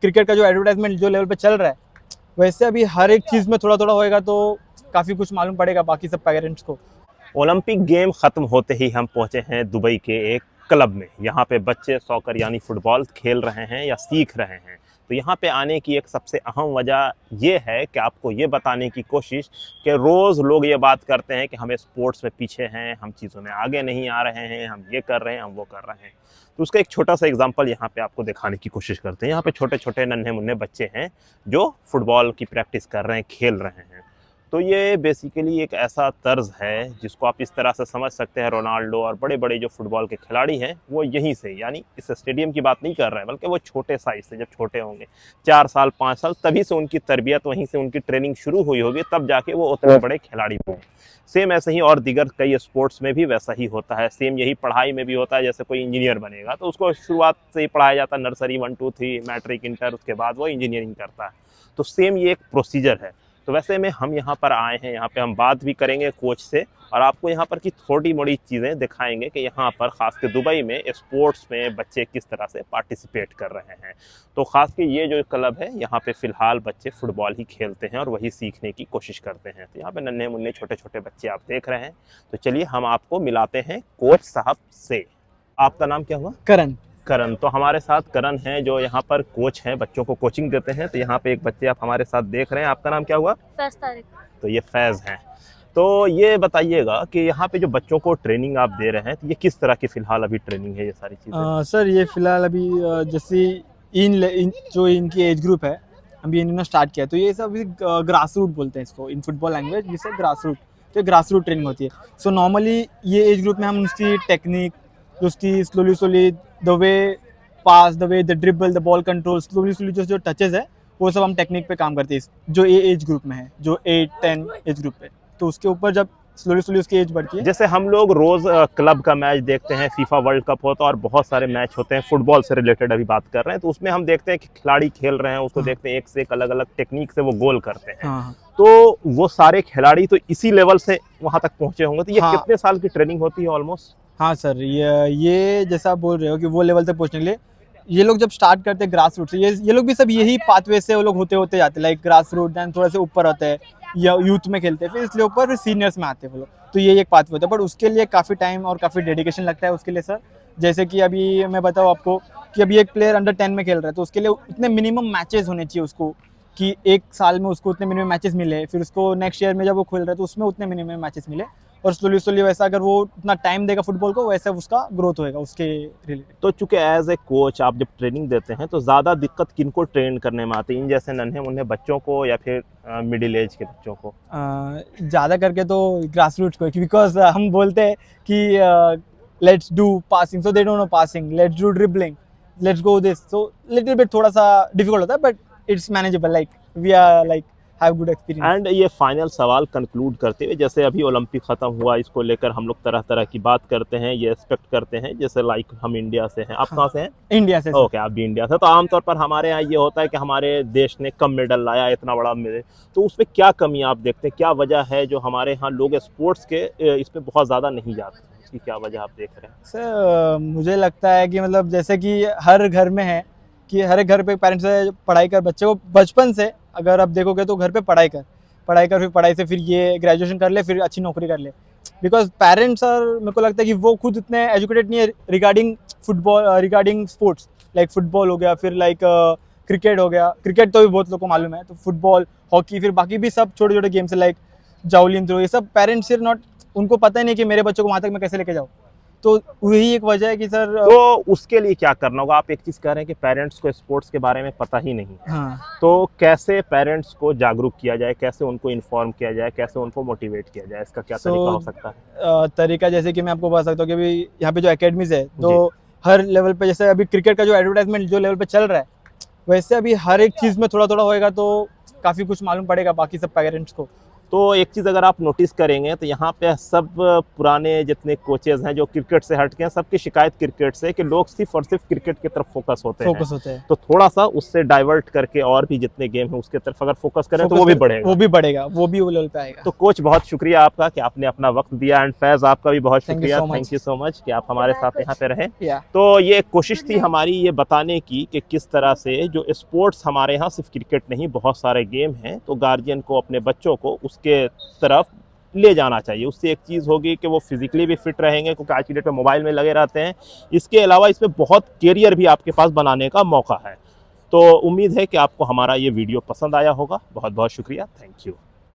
Cricket का जो advertisement जो लेवल पे चल रहा है, वैसे अभी हर एक चीज़ में थोड़ा थोड़ा होएगा तो काफ़ी कुछ मालूम पड़ेगा बाकी सब पेरेंट्स को। ओलंपिक गेम ख़त्म होते ही हम पहुंचे हैं दुबई के एक क्लब में। यहाँ पे बच्चे सॉकर यानी फुटबॉल खेल रहे हैं या सीख रहे हैं। तो यहाँ पे आने की एक सबसे अहम वजह ये है कि आपको ये बताने की कोशिश कि रोज़ लोग ये बात करते हैं कि हमें स्पोर्ट्स में पीछे हैं, हम चीज़ों में आगे नहीं आ रहे हैं, हम ये कर रहे हैं, हम वो कर रहे हैं। तो उसका एक छोटा सा एग्जांपल यहाँ पे आपको दिखाने की कोशिश करते हैं। यहाँ पे छोटे छोटे नन्हे मुन्ने बच्चे हैं जो फुटबॉल की प्रैक्टिस कर रहे हैं, खेल रहे हैं। तो ये बेसिकली एक ऐसा तर्ज है जिसको आप इस तरह से समझ सकते हैं, रोनाल्डो और बड़े बड़े जो फुटबॉल के खिलाड़ी हैं वो यहीं से, यानी इस स्टेडियम की बात नहीं कर रहे हैं, बल्कि वो छोटे साइज से, जब छोटे होंगे 4 साल 5 साल, तभी से उनकी तरबियत, वहीं से उनकी ट्रेनिंग शुरू हुई होगी, तब जाके वो उतने बड़े खिलाड़ी हुए। सेम ऐसे ही और दीगर कई स्पोर्ट्स में भी वैसा ही होता है। सेम यही पढ़ाई में भी होता है। जैसे कोई इंजीनियर बनेगा तो उसको शुरुआत से ही पढ़ाया जाता है, नर्सरी 1 2 3 मैट्रिक इंटर, उसके बाद वो इंजीनियरिंग करता है। तो सेम ये एक प्रोसीजर है। तो वैसे में हम यहाँ पर आए हैं, यहाँ पे हम बात भी करेंगे कोच से और आपको यहाँ पर की थोड़ी मोड़ी चीज़ें दिखाएंगे कि यहाँ पर ख़ास के दुबई में स्पोर्ट्स में बच्चे किस तरह से पार्टिसिपेट कर रहे हैं। तो ख़ास के ये जो क्लब है, यहाँ पे फ़िलहाल बच्चे फुटबॉल ही खेलते हैं और वही सीखने की कोशिश करते हैं। तो यहाँ पे नन्हे मुन्ने छोटे छोटे बच्चे आप देख रहे हैं। तो चलिए हम आपको मिलाते हैं कोच साहब से। आपका नाम क्या हुआ? करण। करण। तो हमारे साथ करण हैं जो यहाँ पर कोच हैं, बच्चों को कोचिंग देते हैं। तो यहाँ पे एक बच्चे आप हमारे साथ देख रहे हैं, आपका नाम क्या हुआ? फैज़ तारिक। तो ये फैज़ हैं। तो ये बताइएगा कि यहाँ पे जो बच्चों को ट्रेनिंग आप दे रहे हैं, तो ये किस तरह की फ़िलहाल अभी ट्रेनिंग है, ये सारी चीज़ें? सर ये फिलहाल अभी जैसे जो इनकी एज ग्रुप है, अभी इन्होंने स्टार्ट किया है, तो ये सब ग्रास रूट बोलते हैं इसको इन फुटबॉल लैंग्वेज, जिसे ग्रास रूट। तो ग्रास रूट ट्रेनिंग होती है। सो नॉर्मली ये एज ग्रुप में हम उसकी टेक्निक, उसकी slowly the way pass, the way the dribble, the ball control, slowly जो टचेस है, वो सब हम टेक्निक पे काम करते हैं जो ये एज ग्रुप में है, जो 8-10 एज ग्रुप पे। तो उसके ऊपर जब स्लोली उसकी एज बढ़ती है। जैसे हम लोग रोज़ क्लब का मैच देखते हैं, फीफा वर्ल्ड कप होता है और बहुत सारे मैच होते हैं फुटबॉल से रिलेटेड, अभी बात कर रहे हैं, तो उसमें हम देखते हैं कि खिलाड़ी खेल रहे हैं, उसको देखते हैं एक से एक अलग अलग टेक्निक से वो गोल करते हैं। हाँ। तो वो सारे खिलाड़ी तो इसी लेवल से वहां तक पहुंचे होंगे। तो ये हाँ। कितने साल की ट्रेनिंग होती है ऑलमोस्ट? हाँ सर, ये जैसा आप बोल रहे हो कि वो लेवल तक पहुंचने के लिए ये लोग जब स्टार्ट करते हैं ग्रास रूट से, ये लोग भी सब यही पाथवे से वो लोग होते जाते हैं, लाइक ग्रास रूट, दैन थोड़ा से ऊपर होते हैं या यूथ में खेलते हैं, फिर इसलिए ऊपर फिर सीनियर्स में आते हैं वो लोग। तो ये एक पाथवे होता है, बट उसके लिए काफ़ी टाइम और काफ़ी डेडिकेशन लगता है उसके लिए सर। जैसे कि अभी मैं बताऊँ आपको कि अभी एक प्लेयर अंडर 10 में खेल रहा है, तो उसके लिए उतने मिनिमम मैचेस होने चाहिए उसको, कि एक साल में उसको उतने मिनिमम मैचेस मिले, फिर उसको नेक्स्ट ईयर में जब वो खेल रहा है तो उसमें उतने मिनिमम मैचेस मिले, और स्लोली वैसा अगर वो उतना टाइम देगा फुटबॉल को, वैसा उसका ग्रोथ होएगा उसके रिलेटेड। तो चूंकि एज ए कोच आप जब ट्रेनिंग देते हैं तो ज़्यादा दिक्कत किनको ट्रेन करने में आती है, इन जैसे नन्हे मुन्ने बच्चों को या फिर मिडिल एज के बच्चों को? ज़्यादा करके तो ग्रास रूट्स को, बिकॉज हम बोलते हैं कि let's do passing, so they don't know passing, let's do dribbling, let's go this, so little bit थोड़ा सा डिफिकल्ट होता है, but it's manageable, like we are like have good experience. And ये फाइनल सवाल कंक्लूड करते हुए, जैसे अभी ओलंपिक ख़त्म हुआ, इसको लेकर हम लोग तरह तरह की बात करते हैं, ये एक्सपेक्ट करते हैं, जैसे लाइक हम इंडिया से हैं, आप कहाँ से हैं? इंडिया से। ओके, आप भी इंडिया से। तो आमतौर पर हमारे यहाँ ये होता है कि हमारे देश ने कम मेडल लाया, इतना बड़ा मेडल, तो उसमें क्या कमी आप देखते हैं, क्या वजह है जो हमारे यहाँ लोग स्पोर्ट्स के इस पर बहुत ज़्यादा नहीं जाते हैं, इसकी क्या वजह आप देख रहे हैं? सर मुझे लगता है कि मतलब जैसे कि हर घर में है कि हर एक घर पे पेरेंट्स से पढ़ाई कर, बच्चे को बचपन से अगर आप देखोगे तो घर पे पढ़ाई कर, फिर पढ़ाई से फिर ये ग्रेजुएशन कर ले, फिर अच्छी नौकरी कर ले। बिकॉज पेरेंट्स और मेरे को लगता है कि वो खुद इतने एजुकेटेड नहीं है regarding football, regarding sports, like football हो गया, फिर लाइक क्रिकेट हो गया, क्रिकेट तो भी बहुत लोगों को मालूम है, तो फुटबॉल, हॉकी, फिर बाकी भी सब छोटे छोटे गेम्स है लाइक जावलिन थ्रो, ये सब पेरेंट्स सिर्फ नॉट, उनको पता ही नहीं कि मेरे बच्चों को वहाँ तक मैं कैसे लेके जाऊँ। तो वही एक वजह है कि सर तो उसके लिए क्या करना होगा? आप एक चीज़ कह रहे हैं कि पेरेंट्स को स्पोर्ट्स के बारे में पता ही नहीं। हाँ, तो कैसे पेरेंट्स को जागरूक किया जाए, कैसे उनको इन्फॉर्म किया जाए, कैसे उनको मोटिवेट किया जाए, इसका क्या तरीका हो सकता है? तरीका जैसे कि मैं आपको बता सकता हूँ कि अभी यहाँ पे जो एकेडमीज है, तो हर लेवल पे, जैसे अभी क्रिकेट का जो एडवर्टाइजमेंट जो लेवल पे चल रहा है, वैसे अभी हर एक चीज़ में थोड़ा थोड़ा होएगा तो काफ़ी कुछ मालूम पड़ेगा बाकी सब पेरेंट्स को। तो एक चीज़ अगर आप नोटिस करेंगे तो यहाँ पे सब पुराने जितने कोचेज़ हैं जो क्रिकेट से हट के हैं, सबकी शिकायत क्रिकेट से कि लोग सिर्फ और सिर्फ क्रिकेट की तरफ फोकस होते हैं। तो थोड़ा सा उससे डाइवर्ट करके और भी जितने गेम हैं उसके तरफ अगर फोकस करें तो वो भी बढ़ेगा, वो लेवल पे आएगा। तो कोच बहुत शुक्रिया आपका कि आपने अपना वक्त दिया, एंड फैज आपका भी बहुत शुक्रिया, थैंक यू सो मच कि आप हमारे साथ यहाँ पे रहे। तो ये कोशिश थी हमारी ये बताने की कि किस तरह से जो स्पोर्ट्स हमारे यहाँ सिर्फ क्रिकेट नहीं बहुत सारे गेम हैं, तो गार्जियन को अपने बच्चों को उसके तरफ ले जाना चाहिए। उससे एक चीज़ होगी कि वो फिजिकली भी फिट रहेंगे, क्योंकि आज की डेट में मोबाइल में लगे रहते हैं। इसके अलावा इसमें बहुत कैरियर भी आपके पास बनाने का मौका है। तो उम्मीद है कि आपको हमारा ये वीडियो पसंद आया होगा। बहुत बहुत शुक्रिया, थैंक यू।